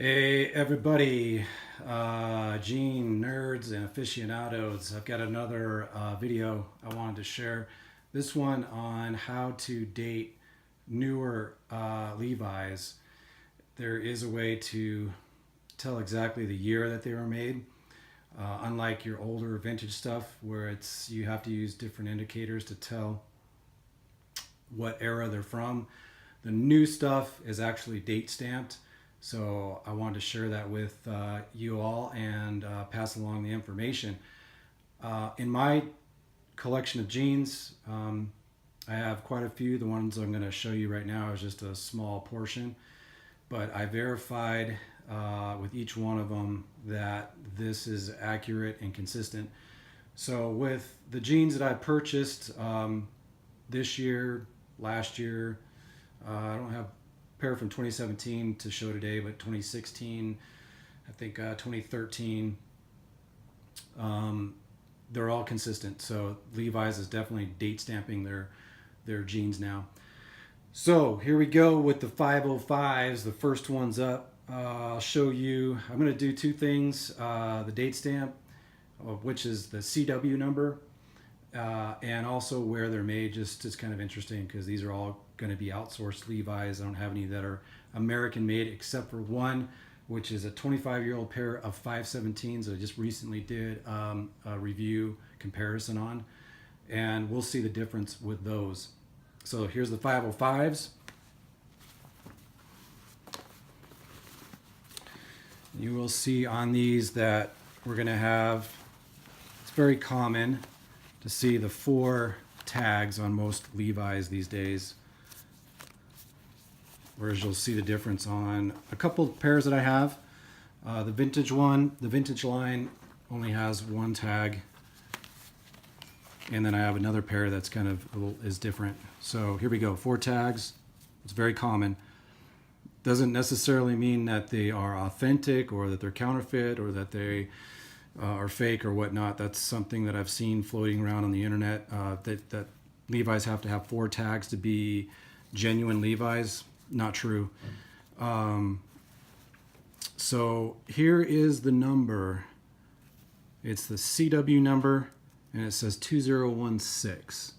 Hey everybody, Gene nerds and aficionados. I've got another video I wanted to share. This one on how to date newer Levi's. There is a way to tell exactly the year that they were made. Unlike your older vintage stuff where you have to use different indicators to tell what era they're from. The new stuff is actually date stamped. So I wanted to share that with you all and pass along the information. In my collection of jeans, I have quite a few. The ones I'm going to show you right now is just a small portion. But I verified with each one of them that this is accurate and consistent. So with the jeans that I purchased this year, last year, I don't have pair from 2017 to show today, but 2016, I think 2013, they're all consistent. So Levi's is definitely date stamping their jeans now. So here we go with the 505's. The first one's up. I'll show you. I'm going to do two things: the date stamp, which is the CW number, and also where they're made. Just it's kind of interesting because these are all going to be outsourced Levi's. I don't have any that are American made except for one, which is a 25-year-old pair of 517's that I just recently did a review comparison on, and we'll see the difference with those. So here's the 505's. You will see on these that we're going to have, it's very common to see the 4 tags on most Levi's these days. Whereas you'll see the difference on a couple of pairs that I have. The vintage line only has 1 tag. And then I have another pair that's kind of is different. So here we go, 4 tags. It's very common. Doesn't necessarily mean that they are authentic or that they're counterfeit or that they are fake or whatnot. That's something that I've seen floating around on the internet, that Levi's have to have 4 tags to be genuine Levi's. Not true. So here is the number. It's the CW number, and it says 2016.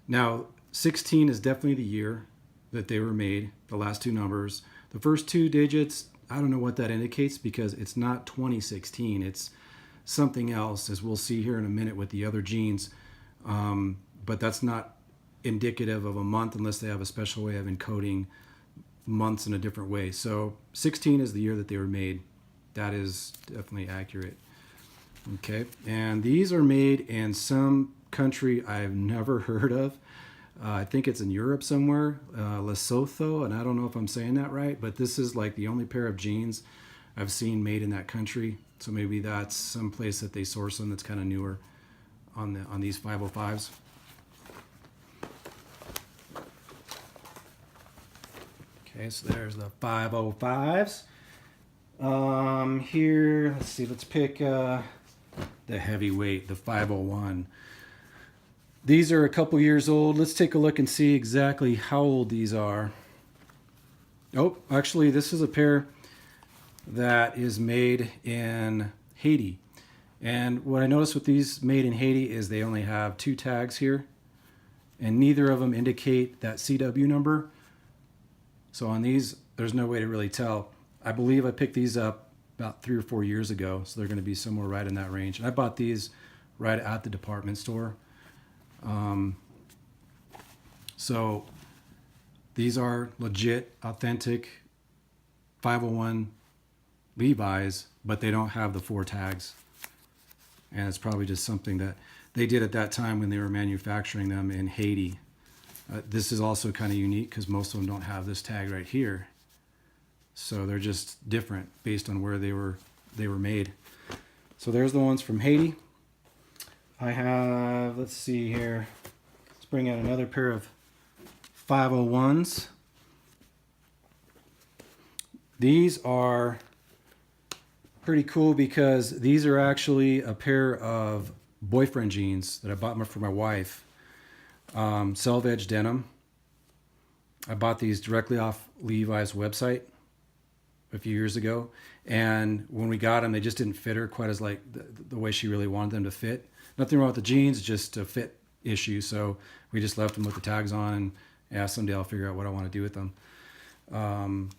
Now, 16 is definitely the year that they were made, the last 2 numbers. The first 2 digits, I don't know what that indicates because it's not 2016. It's something else, as we'll see here in a minute with the other jeans. But that's not indicative of a month unless they have a special way of encoding months in a different way. So 16 is the year that they were made. That is definitely accurate. Okay, and these are made in some country I've never heard of. I think it's in Europe somewhere, Lesotho, and I don't know if I'm saying that right, but this is like the only pair of jeans I've seen made in that country. So maybe that's some place that they source them that's kind of newer on these 505's. Okay, so there's the 505's. Here, let's see, let's pick the heavyweight, the 501. These are a couple years old. Let's take a look and see exactly how old these are. Oh, actually, this is a pair that is made in Haiti. And what I noticed with these made in Haiti is they only have 2 tags here, and neither of them indicate that CW number. So on these, there's no way to really tell. I believe I picked these up about 3 or 4 years ago, so they're going to be somewhere right in that range. And I bought these right at the department store. So these are legit, authentic 501 Levi's, but they don't have the 4 tags. And it's probably just something that they did at that time when they were manufacturing them in Haiti. This is also kind of unique because most of them don't have this tag right here. So they're just different based on where they were made. So there's the ones from Haiti. I have, let's see here. Let's bring out another pair of 501's. These are pretty cool because these are actually a pair of boyfriend jeans that I bought for my wife. Selvedge denim. I bought these directly off Levi's website. a few years ago, and when we got them, they just didn't fit her quite as like the way she really wanted them to fit. Nothing wrong with the jeans, just a fit issue. So we just left them with the tags on, and yeah, someday I'll figure out what I want to do with them.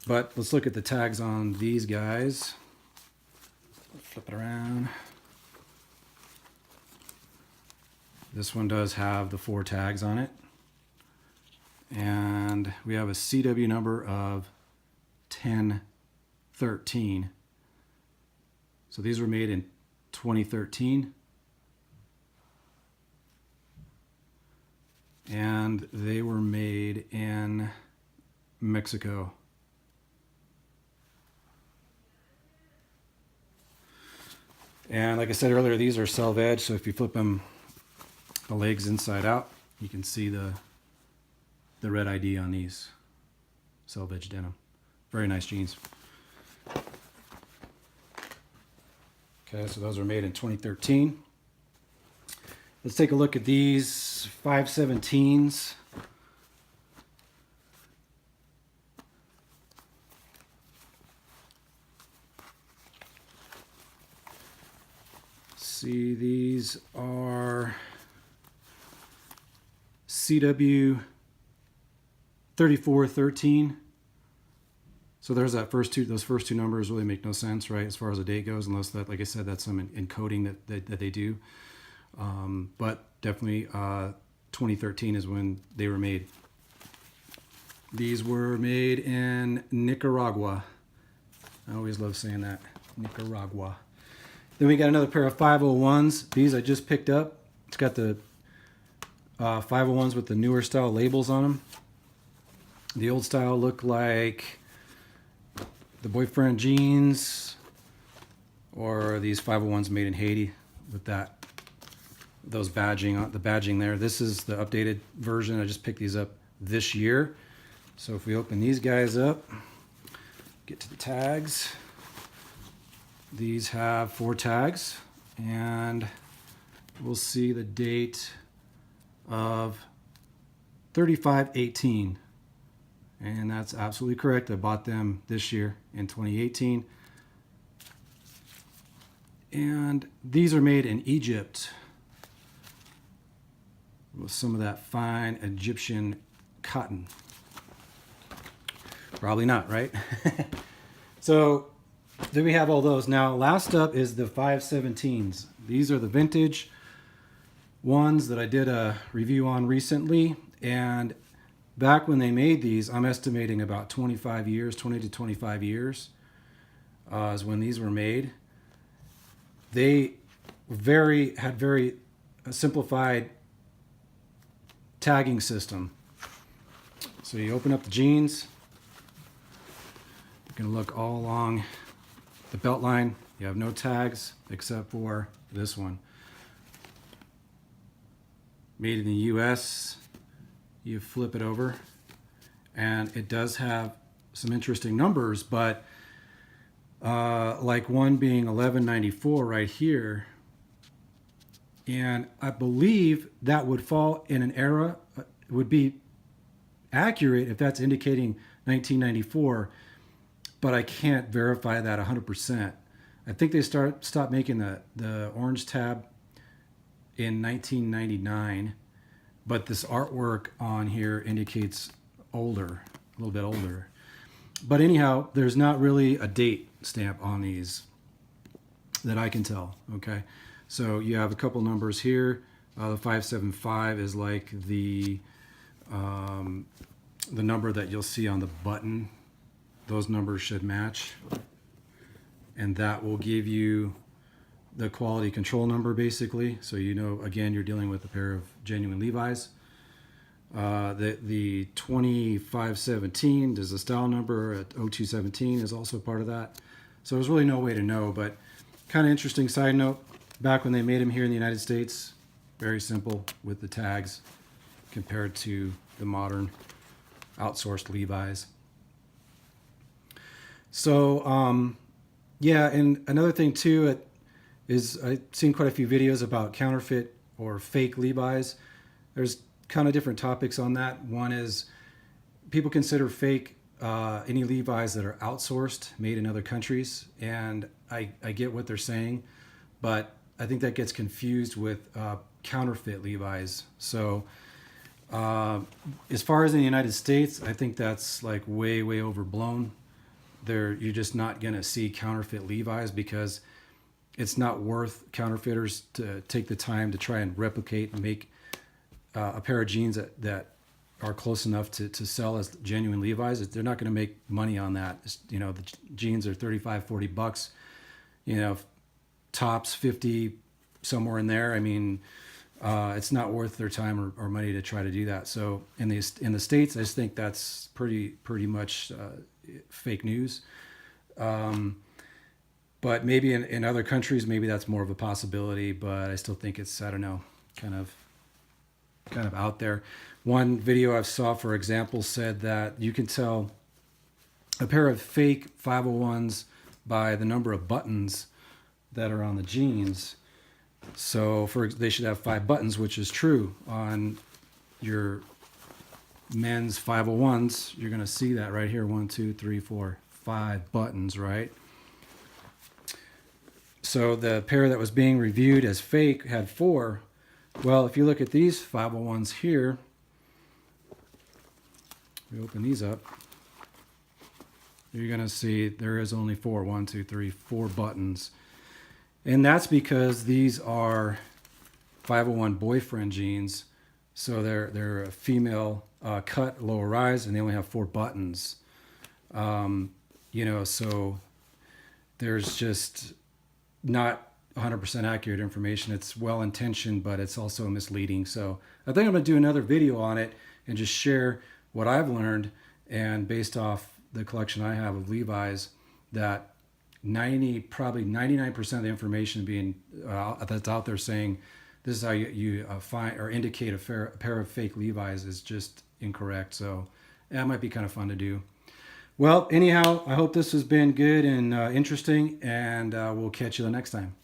But let's look at the tags on these guys. Flip it around. This one does have the 4 tags on it. And we have a CW number of 1013. So these were made in 2013. And they were made in Mexico. And like I said earlier, these are self-edge, so if you flip them the legs inside out, you can see the red ID on these. Self-edge denim. Very nice jeans. Okay, so those were made in 2013. Let's take a look at these 517's. See, these are CW 3413. So there's that those first two numbers really make no sense, right, as far as the date goes, unless that, like I said, that's some encoding that they do. But definitely 2013 is when they were made. These were made in Nicaragua. I always love saying that, Nicaragua. Then we got another pair of 501's. These I just picked up. It's got the 501's with the newer style labels on them. The old style look like the boyfriend jeans, or these 501's made in Haiti with those badging, the badging there. This is the updated version. I just picked these up this year. So if we open these guys up, get to the tags. These have 4 tags, and we'll see the date of 35/18. And that's absolutely correct. I bought them this year in 2018. And these are made in Egypt with some of that fine Egyptian cotton. Probably not, right? So then we have all those. Now, last up is the 517's. These are the vintage ones that I did a review on recently. And back when they made these, I'm estimating about 25 years, 20 to 25 years is when these were made. They had very simplified tagging system. So you open up the jeans. You can look all along the belt line. You have no tags except for this one. Made in the US. You flip it over, and it does have some interesting numbers, but like one being 1194 right here, and I believe that would fall in an era, would be accurate if that's indicating 1994, but I can't verify that 100%. I think they stopped making the orange tab in 1999. But this artwork on here indicates older, a little bit older. But anyhow, there's not really a date stamp on these that I can tell, okay? So you have a couple numbers here. The 575 is like the number that you'll see on the button. Those numbers should match. And that will give you the quality control number, basically. So you know, again, you're dealing with a pair of genuine Levi's. The 2517, there's a style number at 0217 is also part of that. So there's really no way to know, but kind of interesting side note, back when they made them here in the United States, very simple with the tags compared to the modern outsourced Levi's. So, yeah, and another thing too, is I've seen quite a few videos about counterfeit or fake Levi's. There's kind of different topics on that. One is people consider fake any Levi's that are outsourced, made in other countries, and I get what they're saying, but I think that gets confused with counterfeit Levi's. So as far as in the United States, I think that's like way overblown. You're just not gonna see counterfeit Levi's because it's not worth counterfeiters to take the time to try and replicate and make a pair of jeans that are close enough to sell as genuine Levi's. They're not going to make money on that. You know, the jeans are $35-40. You know, tops 50, somewhere in there. I mean, it's not worth their time or money to try to do that. So in the States, I just think that's pretty much fake news. But maybe in other countries, maybe that's more of a possibility. But I still think it's, I don't know, kind of out there. One video I saw, for example, said that you can tell a pair of fake 501's by the number of buttons that are on the jeans. So they should have 5 buttons, which is true. On your men's 501's, you're going to see that right here. 1, 2, 3, 4, 5 buttons, right? So the pair that was being reviewed as fake had 4. Well, if you look at these 501's here, we open these up, you're going to see there is only 4. 1, 2, 3, 4 buttons. And that's because these are 501 boyfriend jeans. So they're a female cut, lower rise, and they only have 4 buttons. You know, so there's just not 100% accurate information. It's well-intentioned, but it's also misleading. So I think I'm going to do another video on it and just share what I've learned, and based off the collection I have of Levi's, that probably 99% of the information being that's out there saying this is how you find or indicate a pair of fake Levi's is just incorrect. So that might be kind of fun to do. Well, anyhow, I hope this has been good and interesting, and we'll catch you the next time.